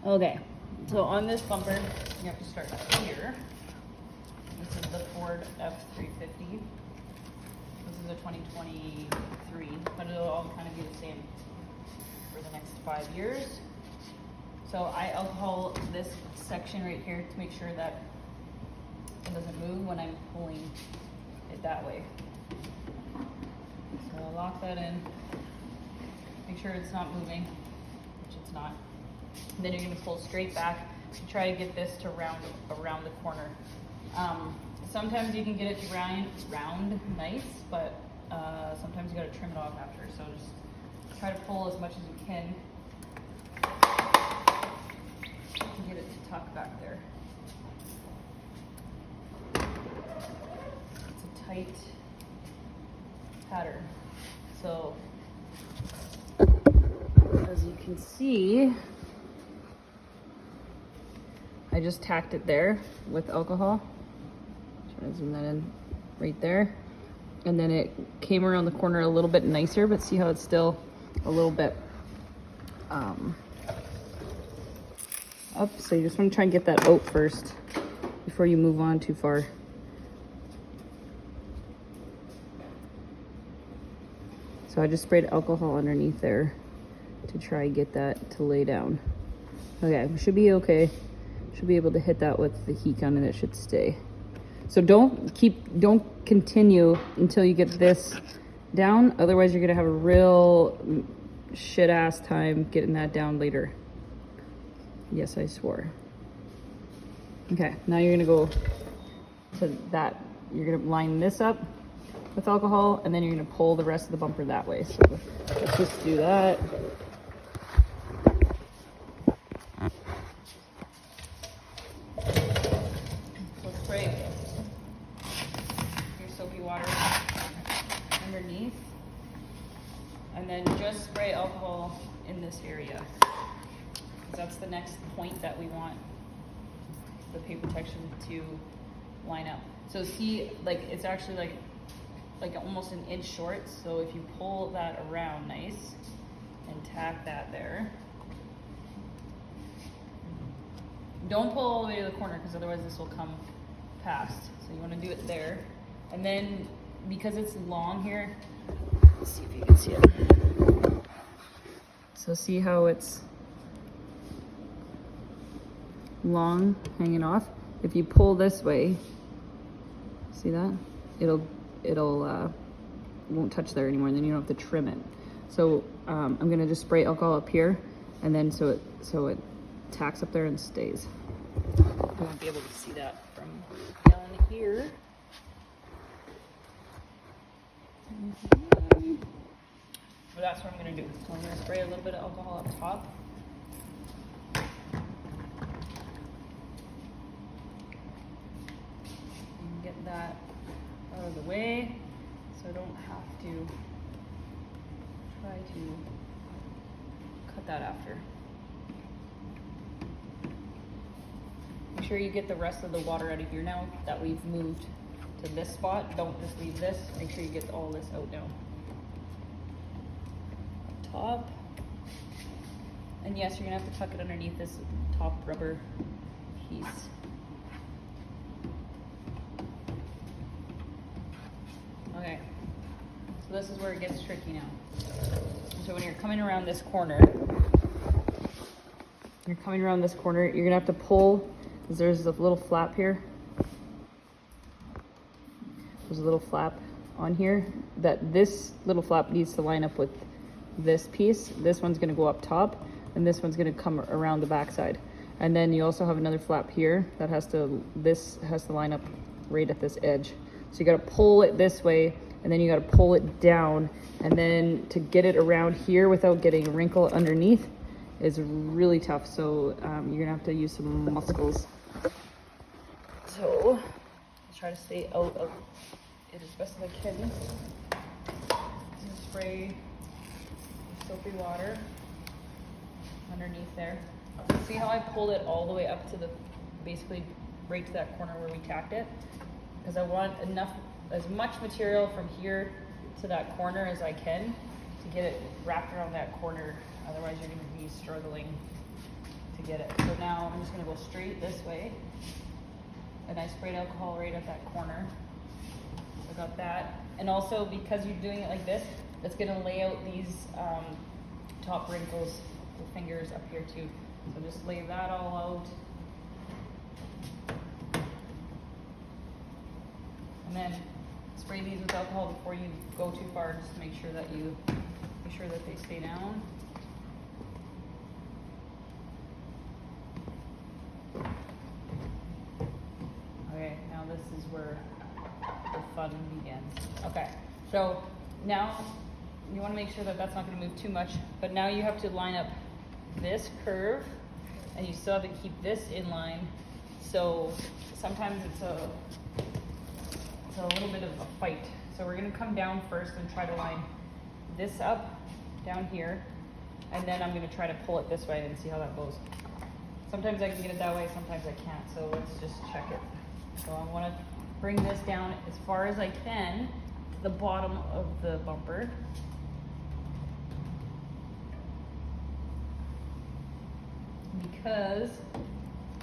Okay, so on this bumper, you have to start here. This is the Ford F-350. This is a 2023, but it'll all kind of be the same for the next 5 years. So I alcohol this section right here to make sure that it doesn't move when I'm pulling it that way. So I'll lock that in, make sure it's not moving, which it's not. And then you're going to pull straight back to try to get this to round around the corner. Sometimes you can get it to round nice, but sometimes you got to trim it off after. So just try to pull as much as you can to get it to tuck back there. It's a tight pattern. So as you can see, I just tacked it there with alcohol. Try to zoom that in right there. And then it came around the corner a little bit nicer, but see how it's still a little bit up. So you just want to try and get that out first before you move on too far. So I just sprayed alcohol underneath there to try and get that to lay down. Okay, we should be okay. Should be able to hit that with the heat gun and it should stay. So don't continue until you get this down. Otherwise you're gonna have a real shit ass time getting that down later. Yes, I swore. Okay, now you're gonna go to that. You're gonna line this up with alcohol and then you're gonna pull the rest of the bumper that way. So let's just do that. Underneath, and then just spray alcohol in this area, because that's the next point that we want the paint protection to line up. So see, like it's actually like almost an inch short. So if you pull that around nice and tack that there, don't pull all the way to the corner because otherwise this will come past. So you want to do it there, and then because it's long here, let's see if you can see it. So see how it's long hanging off? If you pull this way, see that? It'll won't touch there anymore, and then you don't have to trim it. So I'm gonna just spray alcohol up here, and then so it tacks up there and stays. You won't be able to see that from down here. But that's what I'm going to do. So I'm going to spray a little bit of alcohol up top. And get that out of the way so I don't have to try to cut that after. Make sure you get the rest of the water out of here now that we've moved to this spot. Don't just leave this. Make sure you get all this out now. Up top. And yes, you're gonna have to tuck it underneath this top rubber piece. Okay. So this is where it gets tricky now. So when you're coming around this corner, you're gonna have to pull, because there's a little flap here. There's a little flap on here that this little flap needs to line up with this piece. This one's gonna go up top and this one's gonna come around the backside. And then you also have another flap here that this has to line up right at this edge. So you gotta pull it this way and then you gotta pull it down, and then to get it around here without getting a wrinkle underneath is really tough. So you're gonna have to use some muscles. So I'll try to stay out of it as best as I can. Just spray soapy water underneath there. See how I pulled it all the way up to basically right to that corner where we tacked it? Because I want as much material from here to that corner as I can to get it wrapped around that corner. Otherwise you're going to be struggling to get it. So now I'm just gonna go straight this way. And I sprayed alcohol right at that corner. I got that. And also because you're doing it like this, it's gonna lay out these top wrinkles, the fingers up here too. So just lay that all out. And then spray these with alcohol before you go too far, just to make sure that they stay down. Okay, now this is where the fun begins. Okay, so now you want to make sure that that's not going to move too much, but now you have to line up this curve, and you still have to keep this in line. So sometimes it's a little bit of a fight. So we're going to come down first and try to line this up down here, and then I'm going to try to pull it this way and see how that goes. Sometimes I can get it that way, sometimes I can't, so let's just check it. So I want to bring this down as far as I can to the bottom of the bumper. Because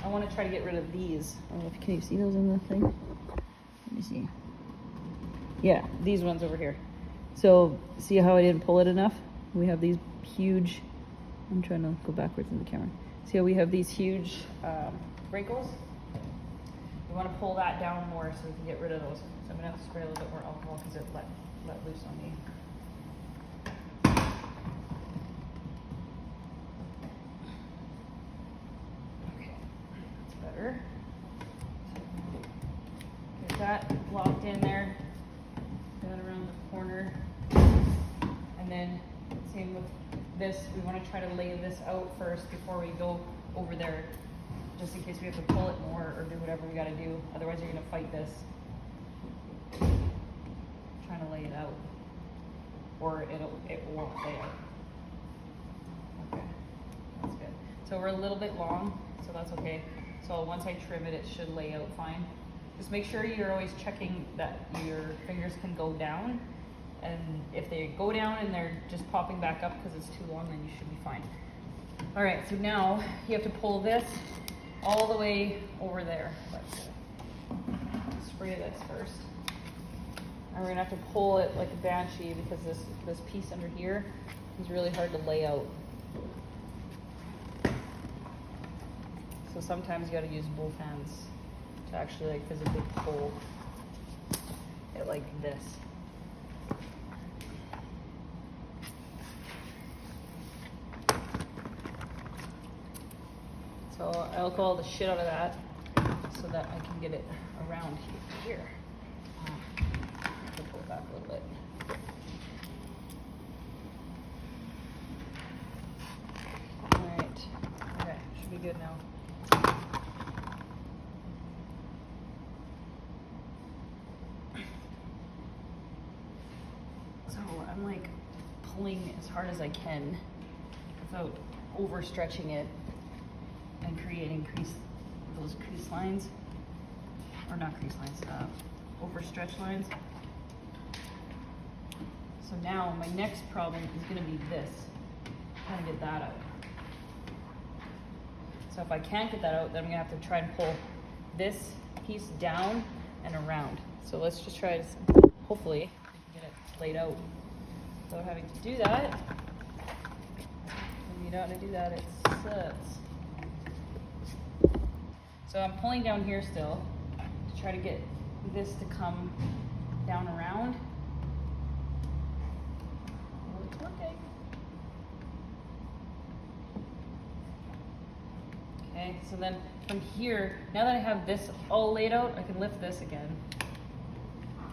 I want to try to get rid of these. I don't know if can you see those in the thing? Let me see. Yeah, these ones over here. So see how I didn't pull it enough? We have these huge, I'm trying to go backwards in the camera. See how we have these huge wrinkles? We want to pull that down more so we can get rid of those. So I'm going to have to spray a little bit more alcohol because it let loose on me. Okay, that's better. Get that locked in there. That around the corner. And then same with this, we want to try to lay this out first before we go over there, just in case we have to pull it more or do whatever we got to do. Otherwise you're going to fight this, trying to lay it out, or it won't lay out. Okay, that's good. So we're a little bit long, so that's okay. So once I trim it, it should lay out fine. Just make sure you're always checking that your fingers can go down. And if they go down and they're just popping back up because it's too long, then you should be fine. All right, so now you have to pull this all the way over there. Let's spray this first. And we're gonna have to pull it like a banshee because this piece under here is really hard to lay out. So sometimes you gotta use both hands to actually like physically pull it like this. So alcohol the shit out of that so that I can get it around here. Pull it back a little bit. All right. Okay, should be good now. So I'm like pulling as hard as I can without overstretching it and creating those crease lines, or not crease lines, overstretch lines. So now my next problem is going to be this, trying to get that out. So if I can't get that out, then I'm going to have to try and pull this piece down and around. So let's just try to, hopefully, we can get it laid out without having to do that. When you don't want to do that, it slips. So I'm pulling down here still to try to get this to come down around. Oh, it's working. Okay, so then from here, now that I have this all laid out, I can lift this again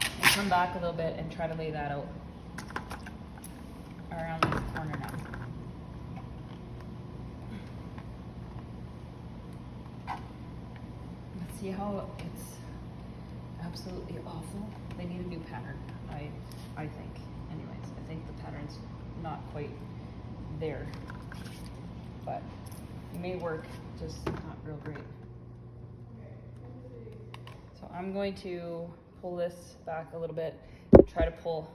and come back a little bit and try to lay that out around the corner now. See how it's absolutely awful? They need a new pattern, I think. Anyways, I think the pattern's not quite there. But it may work, just not real great. So I'm going to pull this back a little bit and try to pull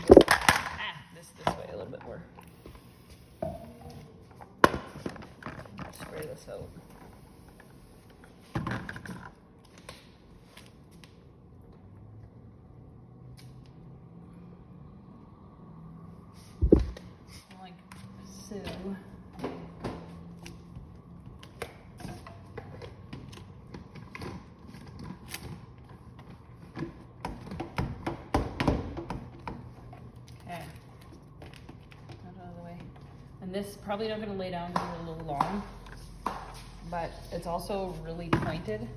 this way a little bit more. Spray this this out. Like so. Okay. Out of the way. And this probably not going to lay down here a little long, but it's also really pointed,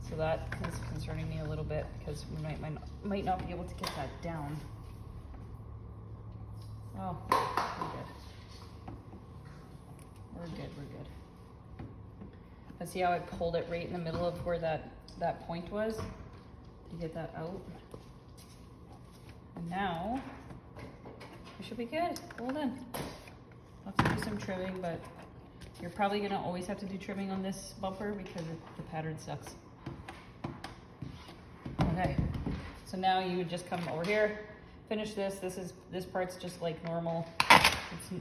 so that is concerning me a little bit because we might not be able to get that down. Oh, we're good. We're good. But see how I pulled it right in the middle of where that point was to get that out. And now we should be good. Hold on. I'll have to do some trimming, but you're probably gonna always have to do trimming on this bumper because the pattern sucks. Okay, so now you would just come over here, finish this. This part's just like normal.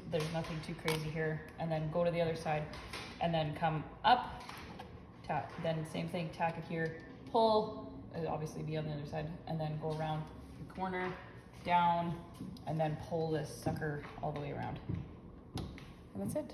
There's nothing too crazy here. And then go to the other side and then come up, tack, then same thing, tack it here, pull, it'll obviously be on the other side, and then go around the corner, down, and then pull this sucker all the way around. And that's it.